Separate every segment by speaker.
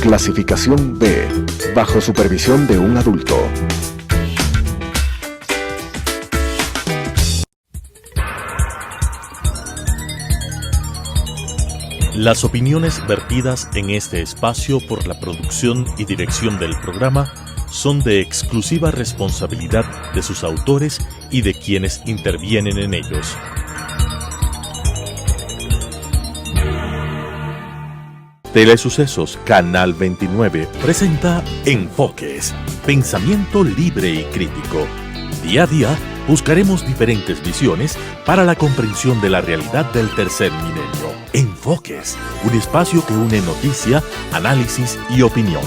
Speaker 1: Clasificación B, bajo supervisión de un adulto.
Speaker 2: Las opiniones vertidas en este espacio por la producción y dirección del programa son de exclusiva responsabilidad de sus autores y de quienes intervienen en ellos. Telesucesos Canal 29 presenta Enfoques, pensamiento libre y crítico. Día a día buscaremos diferentes visiones para la comprensión de la realidad del tercer milenio. Enfoques, un espacio que une noticia, análisis y opinión.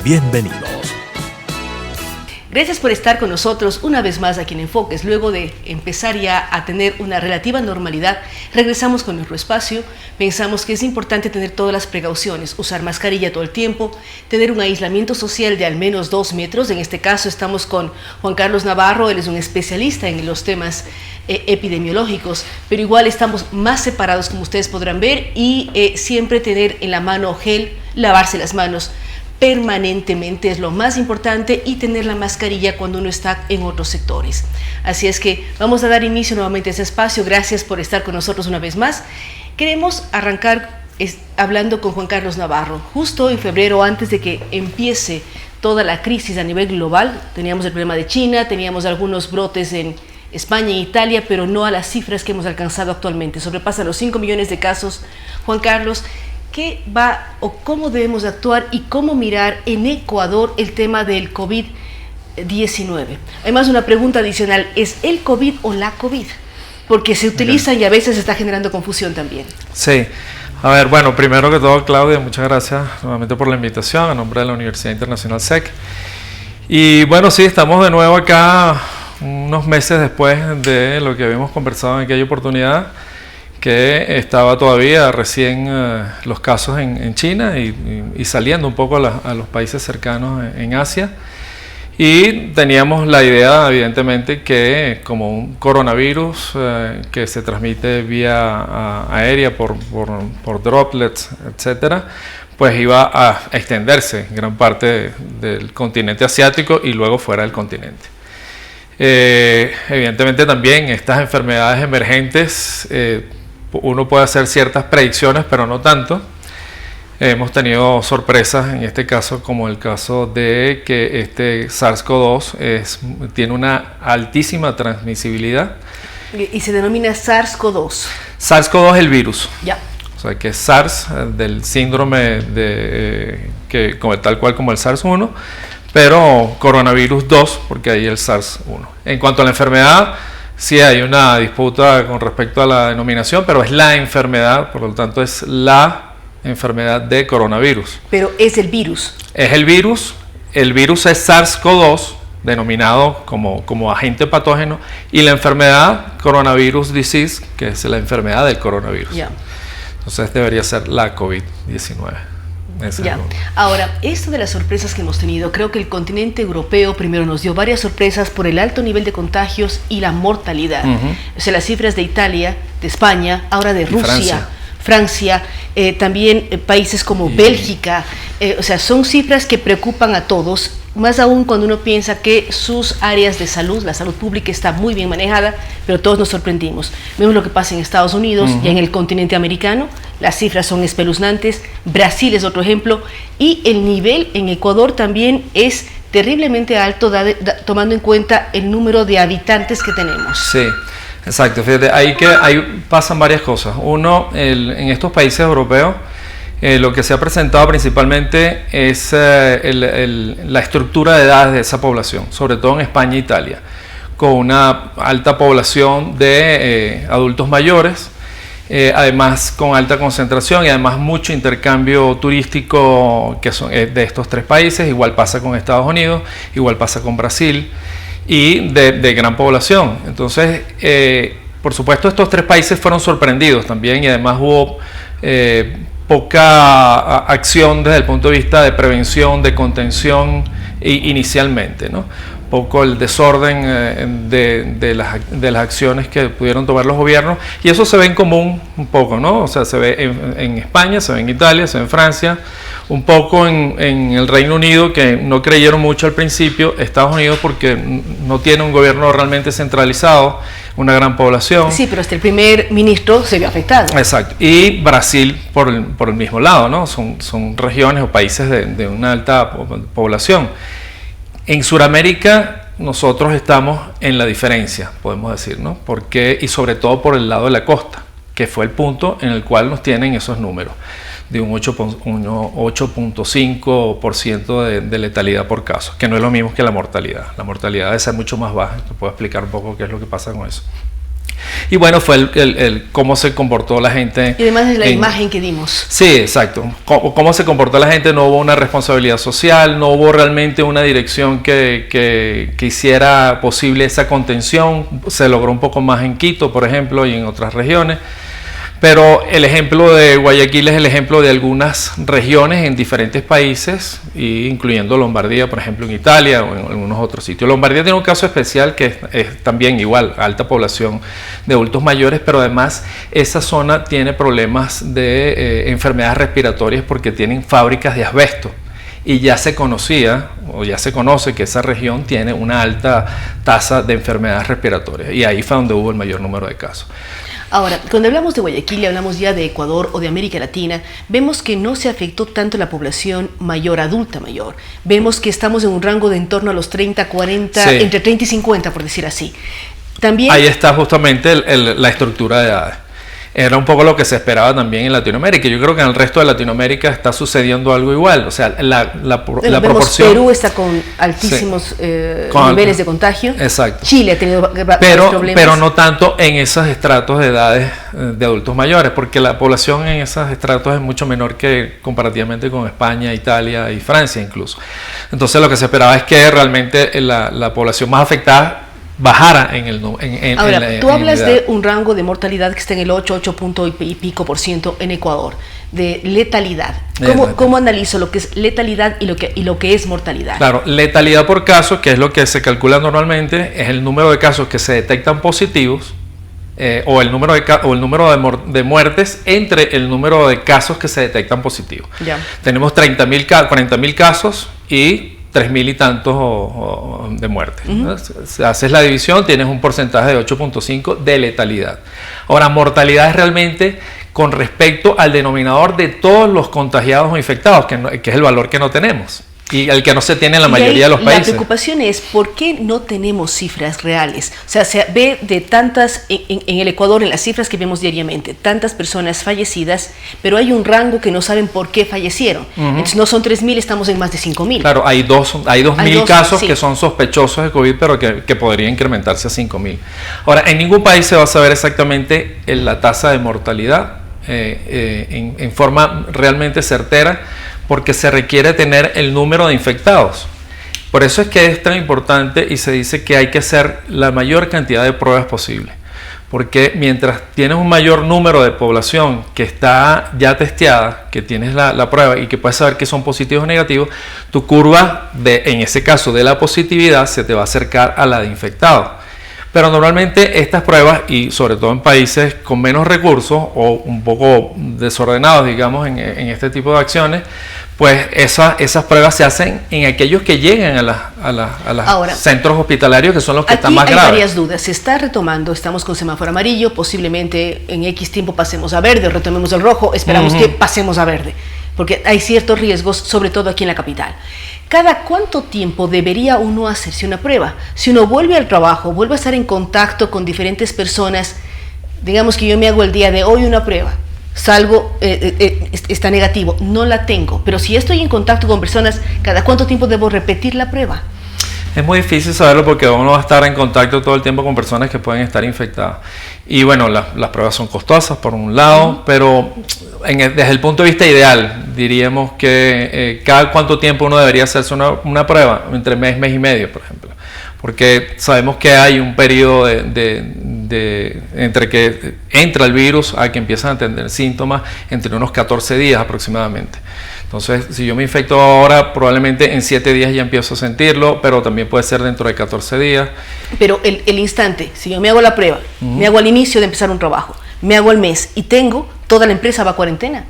Speaker 2: Bienvenidos.
Speaker 3: Gracias por estar con nosotros una vez más aquí en Enfoques. Luego de empezar ya a tener una relativa normalidad, regresamos con nuestro espacio. Pensamos que es importante tener todas las precauciones, usar mascarilla todo el tiempo, tener un aislamiento social de al menos 2 metros. En este caso estamos con Juan Carlos Navarro, él es un especialista en los temas epidemiológicos, pero igual estamos más separados, como ustedes podrán ver, y siempre tener en la mano gel, lavarse las manos permanentemente es lo más importante, y tener la mascarilla cuando uno está en otros sectores. Así es que vamos a dar inicio nuevamente a este espacio. Gracias por estar con nosotros una vez más. Queremos arrancar hablando con Juan Carlos Navarro. Justo en febrero, antes de que empiece toda la crisis a nivel global, teníamos el problema de China, teníamos algunos brotes en España e Italia, pero no a las cifras que hemos alcanzado actualmente. Sobrepasan los 5 millones de casos. Juan Carlos, ¿qué va o cómo debemos actuar y cómo mirar en Ecuador el tema del COVID-19? Además, una pregunta adicional, ¿es el COVID o la COVID? Porque se utilizan y a veces está generando confusión también.
Speaker 4: Sí. A ver, bueno, primero que todo, Claudia, muchas gracias nuevamente por la invitación a nombre de la Universidad Internacional SEC. Y bueno, sí, estamos de nuevo acá unos meses después de lo que habíamos conversado en aquella oportunidad, que estaba todavía recién los casos en China y saliendo un poco a los países cercanos en Asia. Y teníamos la idea, evidentemente, que como un coronavirus que se transmite vía aérea por droplets, etcétera, pues iba a extenderse en gran parte del continente asiático y luego fuera del continente. Evidentemente también estas enfermedades emergentes, uno puede hacer ciertas predicciones, pero no tanto. Hemos tenido sorpresas en este caso, como el caso de que este SARS-CoV-2 tiene una altísima transmisibilidad.
Speaker 3: Y se denomina SARS-CoV-2.
Speaker 4: SARS-CoV-2 es el virus.
Speaker 3: Ya.
Speaker 4: O sea, que es SARS del síndrome tal cual como el SARS-1, pero coronavirus 2, porque ahí el SARS-1. En cuanto a la enfermedad, sí hay una disputa con respecto a la denominación, pero es la enfermedad, por lo tanto es la enfermedad de coronavirus.
Speaker 3: Pero es el virus.
Speaker 4: Es el virus es SARS-CoV-2, denominado como agente patógeno, y la enfermedad coronavirus disease, que es la enfermedad del coronavirus.
Speaker 3: Ya.
Speaker 4: Entonces debería ser la COVID-19.
Speaker 3: Ya. Ahora, esto de las sorpresas que hemos tenido, creo que el continente europeo primero nos dio varias sorpresas por el alto nivel de contagios y la mortalidad. O sea, las cifras de Italia, de España, ahora de Rusia, Francia, también países como Bélgica, o sea, son cifras que preocupan a todos, más aún cuando uno piensa que sus áreas de salud, la salud pública está muy bien manejada, pero todos nos sorprendimos. Vemos lo que pasa en Estados Unidos y en el continente americano, las cifras son espeluznantes. Brasil es otro ejemplo, y el nivel en Ecuador también es terriblemente alto, tomando en cuenta el número de habitantes que tenemos.
Speaker 4: Sí. Exacto, fíjate, ahí pasan varias cosas. Uno, en estos países europeos, lo que se ha presentado principalmente es la estructura de edades de esa población, sobre todo en España e Italia, con una alta población de adultos mayores, además con alta concentración y además mucho intercambio turístico que son de estos 3 países. Igual pasa con Estados Unidos, igual pasa con Brasil, y de gran población. Entonces, por supuesto, estos 3 países fueron sorprendidos también, y además hubo poca acción desde el punto de vista de prevención, de contención inicialmente, ¿no? poco el desorden de las acciones que pudieron tomar los gobiernos, y eso se ve en común un poco, ¿no? O sea, se ve en España, se ve en Italia, se ve en Francia, un poco en el Reino Unido, que no creyeron mucho al principio, Estados Unidos porque no tiene un gobierno realmente centralizado, una gran población.
Speaker 3: Sí, pero hasta el primer ministro se vio afectado.
Speaker 4: Exacto, y Brasil por el mismo lado, ¿no? Son regiones o países de una alta población. En Sudamérica nosotros estamos en la diferencia, podemos decir, ¿no? Porque, y sobre todo por el lado de la costa, que fue el punto en el cual nos tienen esos números, de un 8.5% de letalidad por caso, que no es lo mismo que la mortalidad. La mortalidad debe ser mucho más baja. Te puedo explicar un poco qué es lo que pasa con eso. Y bueno, fue el cómo se comportó la gente.
Speaker 3: Y además es la imagen que dimos.
Speaker 4: Sí, exacto. Cómo se comportó la gente, no hubo una responsabilidad social, no hubo realmente una dirección que hiciera posible esa contención. Se logró un poco más en Quito, por ejemplo, y en otras regiones. Pero el ejemplo de Guayaquil es el ejemplo de algunas regiones en diferentes países, incluyendo Lombardía, por ejemplo, en Italia o en algunos otros sitios. Lombardía tiene un caso especial que es también igual, alta población de adultos mayores, pero además esa zona tiene problemas de enfermedades respiratorias porque tienen fábricas de asbesto. Y ya se conocía, o ya se conoce que esa región tiene una alta tasa de enfermedades respiratorias. Y ahí fue donde hubo el mayor número de casos.
Speaker 3: Ahora, cuando hablamos de Guayaquil y hablamos ya de Ecuador o de América Latina, vemos que no se afectó tanto la población mayor, adulta mayor. Vemos que estamos en un rango de en torno a los 30, 40, sí, entre 30 y 50, por decir así. También
Speaker 4: ahí está justamente la estructura de edades. Era un poco lo que se esperaba también en Latinoamérica. Yo creo que en el resto de Latinoamérica está sucediendo algo igual. O sea, la proporción...
Speaker 3: Perú está con altísimos sí, niveles de contagio.
Speaker 4: Exacto.
Speaker 3: Chile ha tenido problemas.
Speaker 4: Pero no tanto en esos estratos de edades de adultos mayores, porque la población en esos estratos es mucho menor que comparativamente con España, Italia y Francia incluso. Entonces lo que se esperaba es que realmente la población más afectada bajara en el
Speaker 3: Ahora, tú hablas de un rango de mortalidad que está en el 8 punto y pico % en Ecuador, de letalidad. ¿Cómo analizo lo que es letalidad y lo que es mortalidad?
Speaker 4: Claro, letalidad por caso, que es lo que se calcula normalmente, es el número de casos que se detectan positivos o el número de muertes entre el número de casos que se detectan positivos. Ya. Tenemos 40.000 casos y 3.000 y tantos de muerte. Haces la división, tienes un porcentaje de 8.5 de letalidad. Ahora, mortalidad es realmente con respecto al denominador de todos los contagiados o infectados, que es el valor que no tenemos y el que no se tiene en la mayoría de los países.
Speaker 3: La preocupación es ¿por qué no tenemos cifras reales? O sea, se ve de tantas, en el Ecuador, en las cifras que vemos diariamente, tantas personas fallecidas, pero hay un rango que no saben por qué fallecieron. Entonces no son 3.000, estamos en más de 5.000.
Speaker 4: Claro, hay 2.000 casos sí, que son sospechosos de COVID, pero que podría incrementarse a 5.000. Ahora, en ningún país se va a saber exactamente la tasa de mortalidad en forma realmente certera, porque se requiere tener el número de infectados. Por eso es que es tan importante y se dice que hay que hacer la mayor cantidad de pruebas posible. Porque mientras tienes un mayor número de población que está ya testeada, que tienes la prueba y que puedes saber que son positivos o negativos, tu curva, en ese caso de la positividad, se te va a acercar a la de infectados. Pero normalmente estas pruebas, y sobre todo en países con menos recursos o un poco desordenados, digamos, en este tipo de acciones, pues esas pruebas se hacen en aquellos que llegan a los centros hospitalarios, que son los que están más graves.
Speaker 3: Hay varias dudas. Se está retomando, estamos con semáforo amarillo, posiblemente en X tiempo pasemos a verde, retomemos el rojo, esperamos que pasemos a verde, porque hay ciertos riesgos, sobre todo aquí en la capital. ¿Cada cuánto tiempo debería uno hacerse una prueba? Si uno vuelve al trabajo, vuelve a estar en contacto con diferentes personas, digamos que yo me hago el día de hoy una prueba, salgo, está negativo, no la tengo, pero si estoy en contacto con personas, ¿cada cuánto tiempo debo repetir la prueba?
Speaker 4: Es muy difícil saberlo porque uno va a estar en contacto todo el tiempo con personas que pueden estar infectadas. Y bueno, las pruebas son costosas por un lado, pero desde el punto de vista ideal, diríamos que cada cuánto tiempo uno debería hacerse una prueba, entre mes y medio, por ejemplo. Porque sabemos que hay un periodo entre que entra el virus a que empiezan a tener síntomas entre unos 14 días aproximadamente. Entonces, si yo me infecto ahora, probablemente en 7 días ya empiezo a sentirlo, pero también puede ser dentro de 14 días.
Speaker 3: Pero el instante, si yo me hago la prueba, me hago al inicio de empezar un trabajo, me hago al mes y tengo, toda la empresa va a cuarentena.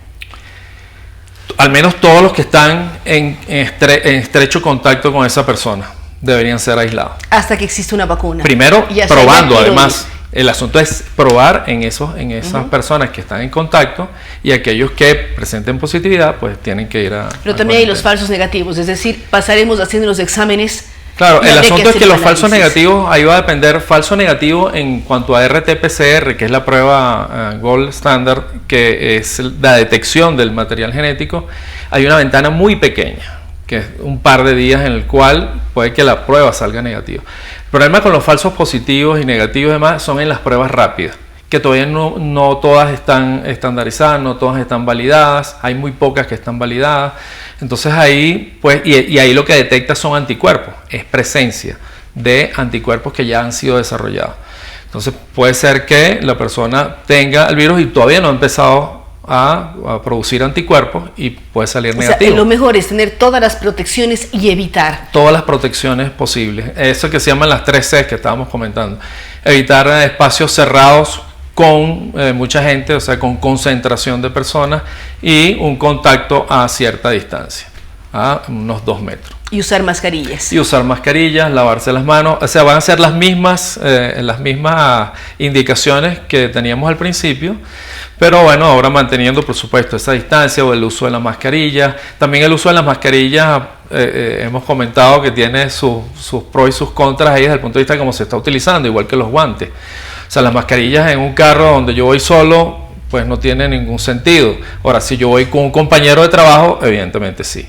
Speaker 4: Al menos todos los que están en estrecho contacto con esa persona deberían ser aislados.
Speaker 3: Hasta que existe una vacuna.
Speaker 4: Primero,
Speaker 3: Y
Speaker 4: probando, además. El asunto es probar en esas personas que están en contacto, y aquellos que presenten positividad, pues tienen que ir a...
Speaker 3: Pero también hay los falsos negativos, es decir, pasaremos haciendo los exámenes.
Speaker 4: Claro, el asunto es que los falsos negativos, ahí va a depender, falso negativo en cuanto a RT-PCR, que es la prueba Gold Standard, que es la detección del material genético. Hay una ventana muy pequeña, que es un par de días, en el cual puede que la prueba salga negativa. El problema con los falsos positivos y negativos y demás son en las pruebas rápidas, que todavía no todas están estandarizadas, no todas están validadas, hay muy pocas que están validadas. Entonces ahí, pues, y ahí lo que detecta son anticuerpos, es presencia de anticuerpos que ya han sido desarrollados. Entonces puede ser que la persona tenga el virus y todavía no ha empezado a producir anticuerpos y puede salir negativo.
Speaker 3: Sea, lo mejor es tener todas las protecciones y evitar.
Speaker 4: Todas las protecciones posibles. Eso que se llaman las 3 Cs que estábamos comentando. Evitar espacios cerrados con mucha gente, o sea, con concentración de personas, y un contacto a cierta distancia, a unos 2 metros.
Speaker 3: Y usar mascarillas.
Speaker 4: Y usar mascarillas, lavarse las manos, o sea, van a ser las mismas indicaciones que teníamos al principio, pero bueno, ahora manteniendo por supuesto esa distancia o el uso de la mascarilla. También el uso de las mascarillas, hemos comentado que tiene sus pros y sus contras ahí desde el punto de vista de cómo se está utilizando, igual que los guantes. O sea, las mascarillas en un carro donde yo voy solo, pues no tiene ningún sentido. Ahora, si yo voy con un compañero de trabajo, evidentemente sí.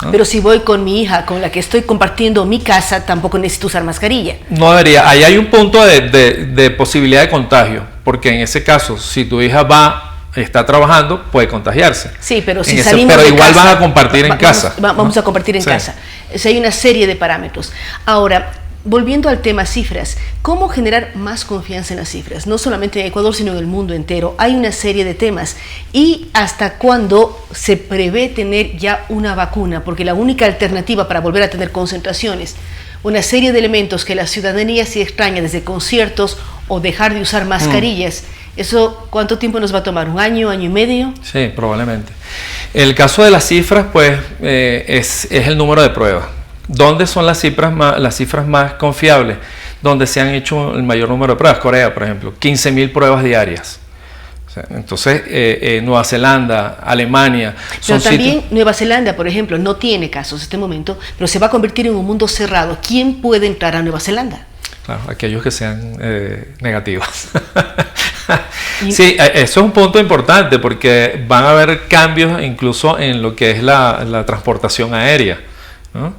Speaker 4: ¿No?
Speaker 3: Pero si voy con mi hija, con la que estoy compartiendo mi casa, tampoco necesito usar mascarilla.
Speaker 4: No debería. Ahí hay un punto de posibilidad de contagio, porque en ese caso, si tu hija está trabajando, puede contagiarse.
Speaker 3: Sí, pero si
Speaker 4: salimos pero igual van a compartir en casa.
Speaker 3: Vamos a compartir en casa. O sea, hay una serie de parámetros. Ahora, volviendo al tema cifras, ¿cómo generar más confianza en las cifras? No solamente en Ecuador, sino en el mundo entero. Hay una serie de temas. ¿Y hasta cuándo se prevé tener ya una vacuna? Porque la única alternativa para volver a tener concentraciones, una serie de elementos que la ciudadanía se extraña, desde conciertos o dejar de usar mascarillas, ¿eso cuánto tiempo nos va a tomar? ¿1 año, año y medio?
Speaker 4: Sí, probablemente. El caso de las cifras, pues, es el número de pruebas. ¿Dónde son las cifras más confiables? Donde se han hecho el mayor número de pruebas. Corea, por ejemplo, 15.000 pruebas diarias. O sea, entonces, Nueva Zelanda, Alemania.
Speaker 3: Pero también Nueva Zelanda, por ejemplo, no tiene casos en este momento, pero se va a convertir en un mundo cerrado. ¿Quién puede entrar a Nueva Zelanda?
Speaker 4: Claro, aquellos que sean negativos. Sí, eso es un punto importante, porque van a haber cambios incluso en lo que es la transportación aérea, ¿no?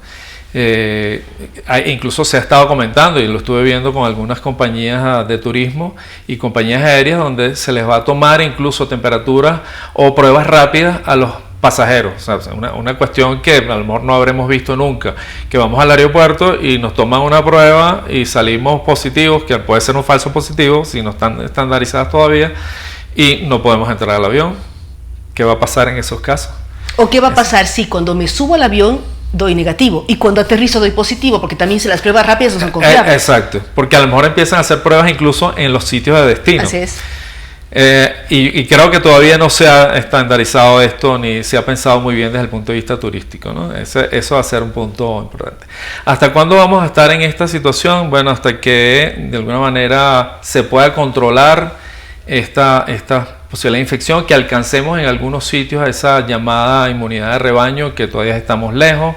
Speaker 4: Incluso se ha estado comentando, y lo estuve viendo con algunas compañías de turismo y compañías aéreas, donde se les va a tomar incluso temperaturas o pruebas rápidas a los pasajeros. O sea, una cuestión que a lo mejor no habremos visto nunca, que vamos al aeropuerto y nos toman una prueba y salimos positivos, que puede ser un falso positivo si no están estandarizadas todavía, y no podemos entrar al avión. ¿Qué va a pasar en esos casos?
Speaker 3: ¿O qué va a pasar si cuando me subo al avión doy negativo y cuando aterrizo doy positivo? Porque también las pruebas rápidas no son confiables. Exacto,
Speaker 4: porque a lo mejor empiezan a hacer pruebas incluso en los sitios de destino.
Speaker 3: Así es.
Speaker 4: Y creo que todavía no se ha estandarizado esto, ni se ha pensado muy bien desde el punto de vista turístico, ¿no? Eso va a ser un punto importante. ¿Hasta cuándo vamos a estar en esta situación? Bueno, hasta que de alguna manera se pueda controlar esta posibilidad de infección, que alcancemos en algunos sitios a esa llamada inmunidad de rebaño, que todavía estamos lejos.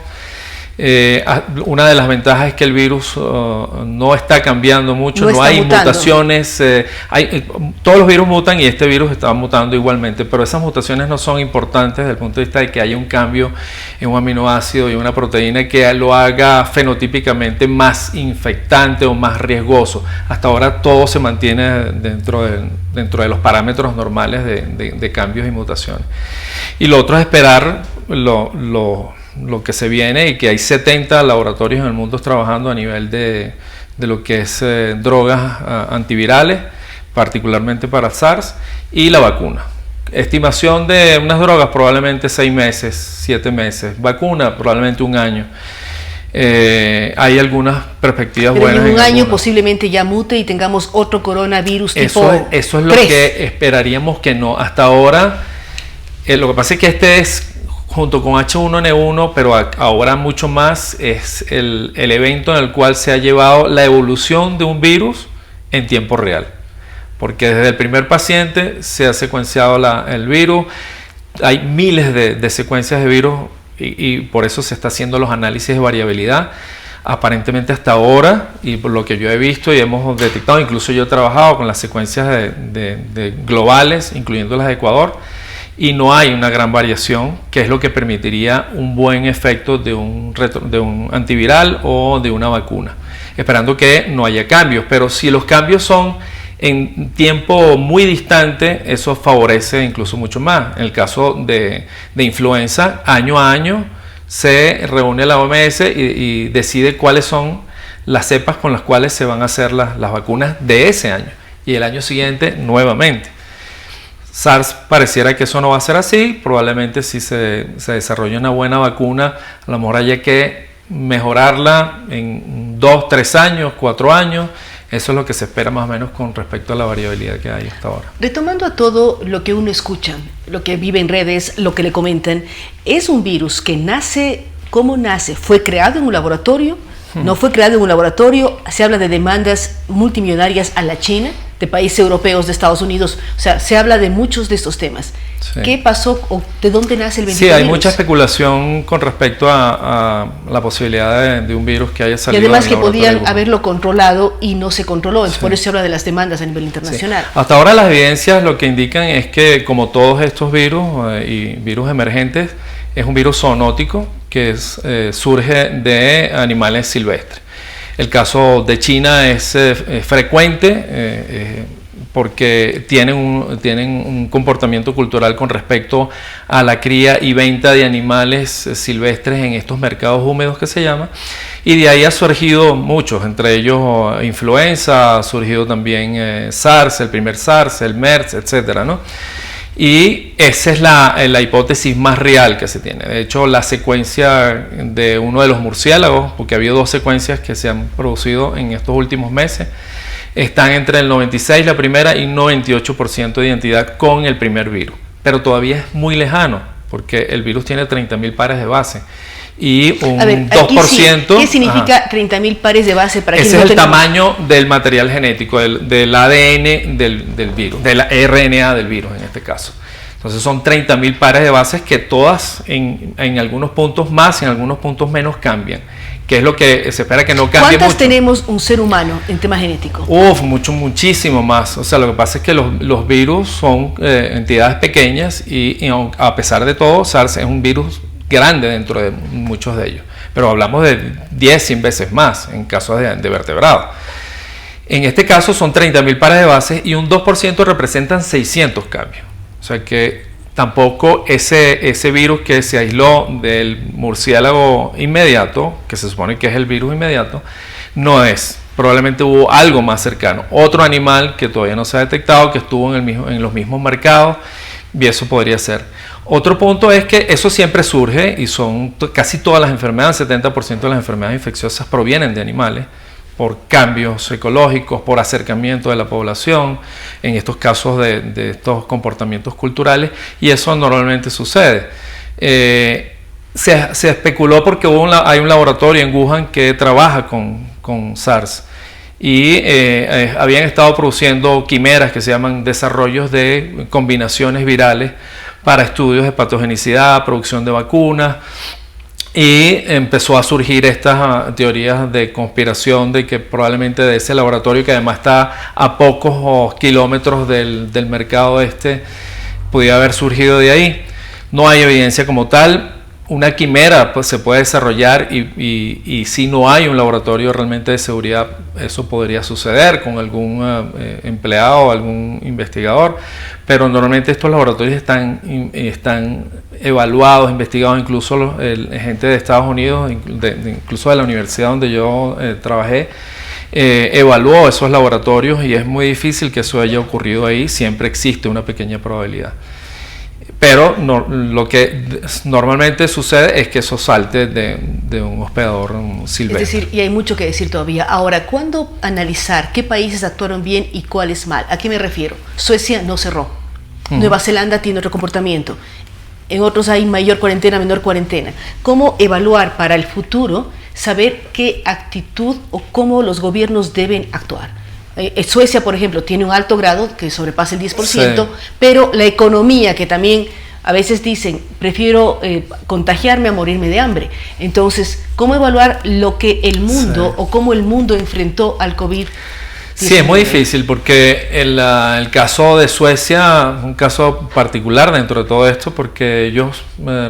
Speaker 4: Una de las ventajas es que el virus no está cambiando mucho, no hay mutando. Mutaciones, todos los virus mutan y este virus está mutando igualmente, pero esas mutaciones no son importantes desde el punto de vista de que haya un cambio en un aminoácido y una proteína que lo haga fenotípicamente más infectante o más riesgoso. Hasta ahora todo se mantiene dentro de los parámetros normales de cambios y mutaciones. Y lo otro es esperar lo que se viene, y que hay 70 laboratorios en el mundo trabajando a nivel de lo que es drogas antivirales, particularmente para SARS, y la vacuna. estimación de unas drogas probablemente 6 meses, 7 meses, vacuna probablemente 1 año. Hay algunas perspectivas
Speaker 3: pero
Speaker 4: buenas.
Speaker 3: En un año posiblemente ya mute y tengamos otro coronavirus
Speaker 4: eso es lo que esperaríamos que no. Hasta ahora, lo que pasa es que este es junto con H1N1, pero ahora mucho más, es el evento en el cual se ha llevado la evolución de un virus en tiempo real. Porque desde el primer paciente se ha secuenciado el virus, hay miles de secuencias de virus y por eso se está haciendo los análisis de variabilidad. Aparentemente hasta ahora, y por lo que yo he visto y hemos detectado, incluso yo he trabajado con las secuencias de globales, incluyendo las de Ecuador, y no hay una gran variación, que es lo que permitiría un buen efecto de un antiviral o de una vacuna, esperando que no haya cambios. Pero si los cambios son en tiempo muy distante, eso favorece incluso mucho más. En el caso de influenza, año a año se reúne la OMS y decide cuáles son las cepas con las cuales se van a hacer las vacunas de ese año, y el año siguiente nuevamente. SARS pareciera que eso no va a ser así. Probablemente si se desarrolla una buena vacuna, a lo mejor haya que mejorarla en 2, 3 años, 4 años. Eso es lo que se espera más o menos con respecto a la variabilidad que hay hasta ahora.
Speaker 3: Retomando a todo lo que uno escucha, lo que vive en redes, lo que le comentan, ¿es un virus que nace? ¿Cómo nace? ¿Fue creado en un laboratorio? ¿No fue creado en un laboratorio? Se habla de demandas multimillonarias a la China, de países europeos, de Estados Unidos. O sea, se habla de muchos de estos temas. Sí. ¿Qué pasó o de dónde nace el bendito virus?
Speaker 4: Sí, hay mucha especulación con respecto a la posibilidad de un virus que haya salido.
Speaker 3: Y además que podían haberlo controlado y no se controló. Sí. Por eso se habla de las demandas a nivel internacional.
Speaker 4: Sí. Hasta ahora las evidencias lo que indican es que, como todos estos virus y virus emergentes, es un virus zoonótico que surge de animales silvestres. El caso de China es frecuente porque tienen un comportamiento cultural con respecto a la cría y venta de animales silvestres en estos mercados húmedos que se llama, y de ahí ha surgido muchos, entre ellos influenza, ha surgido también SARS, el primer SARS, el MERS, etcétera, ¿no? Y esa es la hipótesis más real que se tiene. De hecho, la secuencia de uno de los murciélagos, porque ha habido 2 secuencias que se han producido en estos últimos meses, están entre el 96% la primera y 98% de identidad con el primer virus. Pero todavía es muy lejano, porque el virus tiene 30.000 pares de base. Y un 2%.
Speaker 3: Sí. ¿Qué significa 30.000 pares de base? Para
Speaker 4: ese es el tamaño del material genético, del ADN del virus, del RNA del virus en este caso. Entonces son 30.000 pares de bases que todas en algunos puntos más y en algunos puntos menos cambian, que es lo que se espera que no cambie.
Speaker 3: ¿Cuántas tenemos un ser humano en tema genético?
Speaker 4: Muchísimo más. O sea, lo que pasa es que los virus son entidades pequeñas y a pesar de todo, SARS es un virus grande dentro de muchos de ellos, pero hablamos de 10, 100 veces más en casos de vertebrados. En este caso son 30.000 pares de bases y un 2% representan 600 cambios. O sea que tampoco ese virus que se aisló del murciélago inmediato, que se supone que es el virus inmediato, no es. Probablemente hubo algo más cercano, otro animal que todavía no se ha detectado, que estuvo en los mismos mercados, y eso podría ser. Otro punto es que eso siempre surge y son casi todas las enfermedades, 70% de las enfermedades infecciosas provienen de animales por cambios ecológicos, por acercamiento de la población, en estos casos de estos comportamientos culturales, y eso normalmente sucede. Se especuló porque hay un laboratorio en Wuhan que trabaja con SARS y habían estado produciendo quimeras que se llaman desarrollos de combinaciones virales para estudios de patogenicidad, producción de vacunas, y empezó a surgir estas teorías de conspiración de que probablemente de ese laboratorio, que además está a pocos kilómetros del mercado podía haber surgido de ahí. No hay evidencia como tal. Una quimera pues se puede desarrollar y si no hay un laboratorio realmente de seguridad, eso podría suceder con algún empleado o algún investigador, pero normalmente estos laboratorios están evaluados, investigados, incluso gente de Estados Unidos, incluso de la universidad donde yo trabajé, evaluó esos laboratorios y es muy difícil que eso haya ocurrido ahí, siempre existe una pequeña probabilidad. Pero lo que normalmente sucede es que eso salte de un hospedador silvestre.
Speaker 3: Es decir, y hay mucho que decir todavía. Ahora, ¿cuándo analizar qué países actuaron bien y cuáles mal? ¿A qué me refiero? Suecia no cerró. Nueva Zelanda tiene otro comportamiento. En otros hay mayor cuarentena, menor cuarentena. ¿Cómo evaluar para el futuro, saber qué actitud o cómo los gobiernos deben actuar? Suecia, por ejemplo, tiene un alto grado que sobrepasa el 10%, sí, pero la economía, que también a veces dicen, prefiero contagiarme a morirme de hambre. Entonces, ¿cómo evaluar lo que el mundo, sí, o cómo el mundo enfrentó al COVID-19?
Speaker 4: Sí, es muy difícil porque el caso de Suecia es un caso particular dentro de todo esto, porque ellos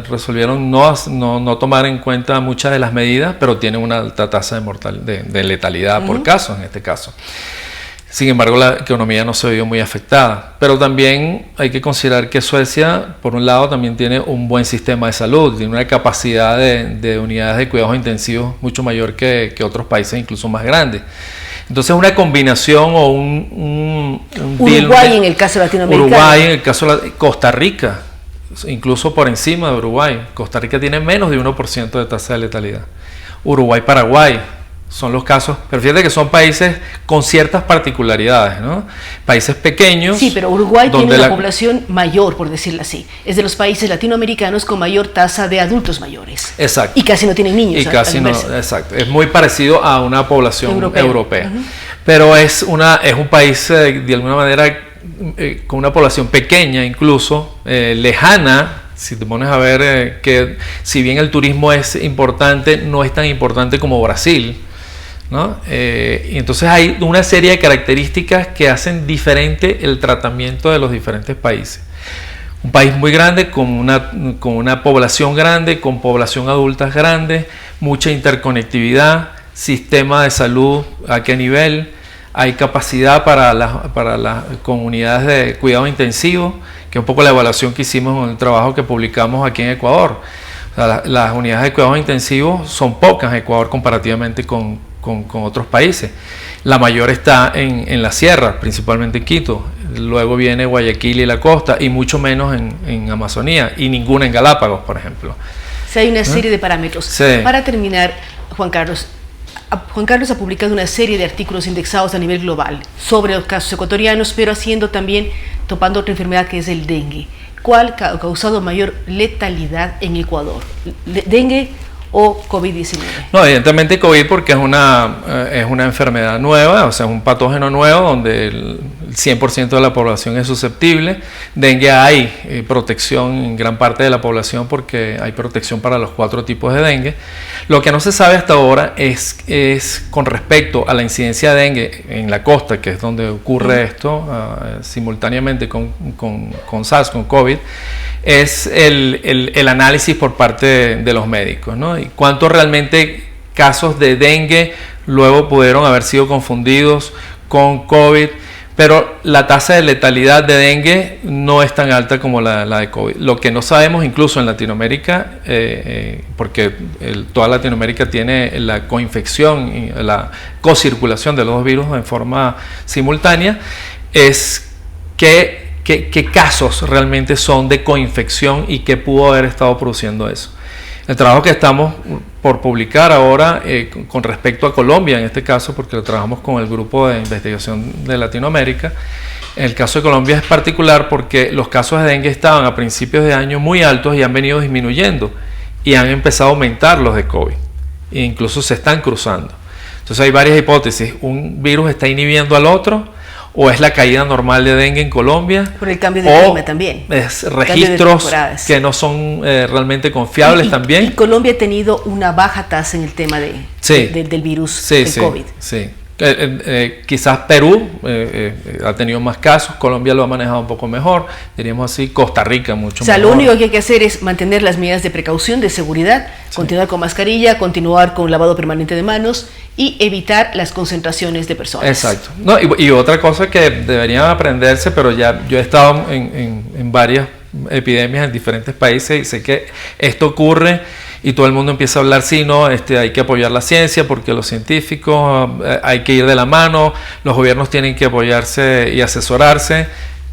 Speaker 4: resolvieron no tomar en cuenta muchas de las medidas, pero tienen una alta tasa de letalidad por caso en este caso. Sin embargo, la economía no se vio muy afectada. Pero también hay que considerar que Suecia, por un lado, también tiene un buen sistema de salud, tiene una capacidad de unidades de cuidados intensivos mucho mayor que otros países, incluso más grandes. Entonces, una combinación o un
Speaker 3: Uruguay en el caso latinoamericano.
Speaker 4: Uruguay en el caso de Costa Rica, incluso por encima de Uruguay. Costa Rica tiene menos de 1% de tasa de letalidad. Uruguay, Paraguay son los casos, pero fíjate que son países con ciertas particularidades, ¿no? Países pequeños.
Speaker 3: Sí, pero Uruguay tiene una población mayor, por decirlo así. Es de los países latinoamericanos con mayor tasa de adultos mayores.
Speaker 4: Exacto.
Speaker 3: Y casi no tienen niños.
Speaker 4: Y casi no, exacto. Es muy parecido a una población europea. Pero es un país de alguna manera con una población pequeña, incluso lejana. Si te pones a ver que si bien el turismo es importante, no es tan importante como Brasil, ¿no? Y entonces hay una serie de características que hacen diferente el tratamiento de los diferentes países. Un país muy grande, con una población grande, con población adulta grande, mucha interconectividad, sistema de salud a qué nivel, hay capacidad para las comunidades de cuidado intensivo, que es un poco la evaluación que hicimos en el trabajo que publicamos aquí en Ecuador. O sea, las unidades de cuidados intensivos son pocas en Ecuador comparativamente con otros países. La mayor está en la sierra, principalmente en Quito. Luego viene Guayaquil y la costa, y mucho menos en Amazonía, y ninguna en Galápagos, por ejemplo.
Speaker 3: O sea, hay una serie de parámetros.
Speaker 4: Sí.
Speaker 3: Para terminar, Juan Carlos ha publicado una serie de artículos indexados a nivel global sobre los casos ecuatorianos, pero topando otra enfermedad que es el dengue. ¿Cuál ha causado mayor letalidad en Ecuador? ¿Dengue o COVID-19?
Speaker 4: No, evidentemente COVID, porque es una enfermedad nueva, o sea, es un patógeno nuevo donde el 100% de la población es susceptible. Dengue hay protección en gran parte de la población porque hay protección para los 4 tipos de dengue. Lo que no se sabe hasta ahora es con respecto a la incidencia de dengue en la costa, que es donde ocurre esto simultáneamente con SARS, con COVID, es el análisis por parte de los médicos, ¿no? Y cuántos realmente casos de dengue luego pudieron haber sido confundidos con COVID, pero la tasa de letalidad de dengue no es tan alta como la de COVID. Lo que no sabemos, incluso en Latinoamérica, porque toda Latinoamérica tiene la coinfección y la cocirculación de los dos virus en forma simultánea, es qué casos realmente son de coinfección y qué pudo haber estado produciendo eso. El trabajo que estamos por publicar ahora con respecto a Colombia, en este caso, porque lo trabajamos con el grupo de investigación de Latinoamérica, en el caso de Colombia es particular porque los casos de dengue estaban a principios de año muy altos y han venido disminuyendo y han empezado a aumentar los de COVID e incluso se están cruzando. Entonces hay varias hipótesis: un virus está inhibiendo al otro, o es la caída normal de dengue en Colombia,
Speaker 3: por el cambio de clima también,
Speaker 4: es registros que no son realmente confiables también.
Speaker 3: Y Colombia ha tenido una baja tasa en el tema del virus del COVID.
Speaker 4: Sí. Quizás Perú ha tenido más casos, Colombia lo ha manejado un poco mejor, diríamos así, Costa Rica mucho mejor.
Speaker 3: Lo único que hay que hacer es mantener las medidas de precaución, de seguridad, continuar con mascarilla, continuar con lavado permanente de manos y evitar las concentraciones de personas.
Speaker 4: Exacto. No, y otra cosa que deberían aprenderse, pero yo he estado en varias epidemias en diferentes países y sé que esto ocurre y todo el mundo empieza a hablar, sí, no, hay que apoyar la ciencia porque los científicos hay que ir de la mano, los gobiernos tienen que apoyarse y asesorarse,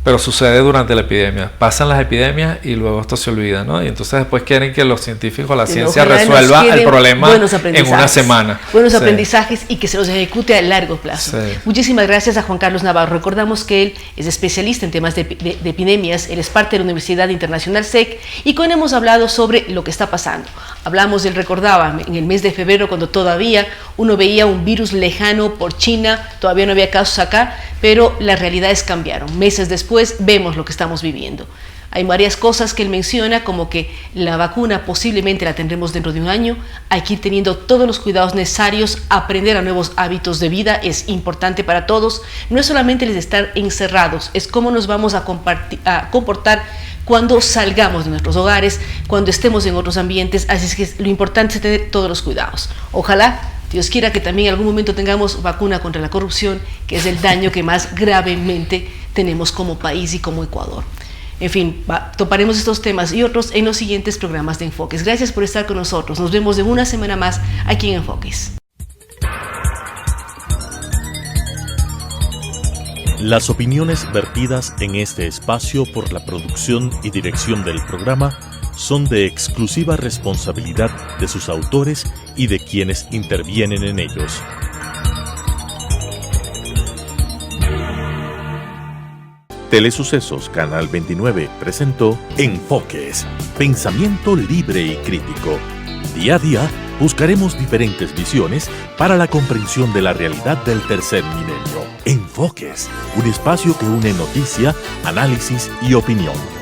Speaker 4: pero sucede durante la epidemia. Pasan las epidemias y luego esto se olvida, ¿no? Y entonces después quieren que los científicos, la ciencia resuelva el problema en una semana.
Speaker 3: Buenos aprendizajes y que se los ejecute a largo plazo. Sí. Muchísimas gracias a Juan Carlos Navarro. Recordamos que él es especialista en temas de epidemias, él es parte de la Universidad Internacional SEC y con él hemos hablado sobre lo que está pasando. Hablamos del, recordaba, en el mes de febrero cuando todavía uno veía un virus lejano por China, todavía no había casos acá, pero las realidades cambiaron. Meses después vemos lo que estamos viviendo. Hay varias cosas que él menciona, como que la vacuna posiblemente la tendremos dentro de un año, hay que ir teniendo todos los cuidados necesarios, aprender a nuevos hábitos de vida es importante para todos, no es solamente el de estar encerrados, es cómo nos vamos a comportar cuando salgamos de nuestros hogares, cuando estemos en otros ambientes, así es que lo importante es tener todos los cuidados. Ojalá Dios quiera que también en algún momento tengamos vacuna contra la corrupción, que es el daño que más gravemente tenemos como país y como Ecuador. En fin, toparemos estos temas y otros en los siguientes programas de Enfoques. Gracias por estar con nosotros. Nos vemos en una semana más aquí en Enfoques.
Speaker 2: Las opiniones vertidas en este espacio por la producción y dirección del programa son de exclusiva responsabilidad de sus autores y de quienes intervienen en ellos. Telesucesos Canal 29 presentó Enfoques, pensamiento libre y crítico. Día a día buscaremos diferentes visiones para la comprensión de la realidad del tercer milenio. Enfoques, un espacio que une noticia, análisis y opinión.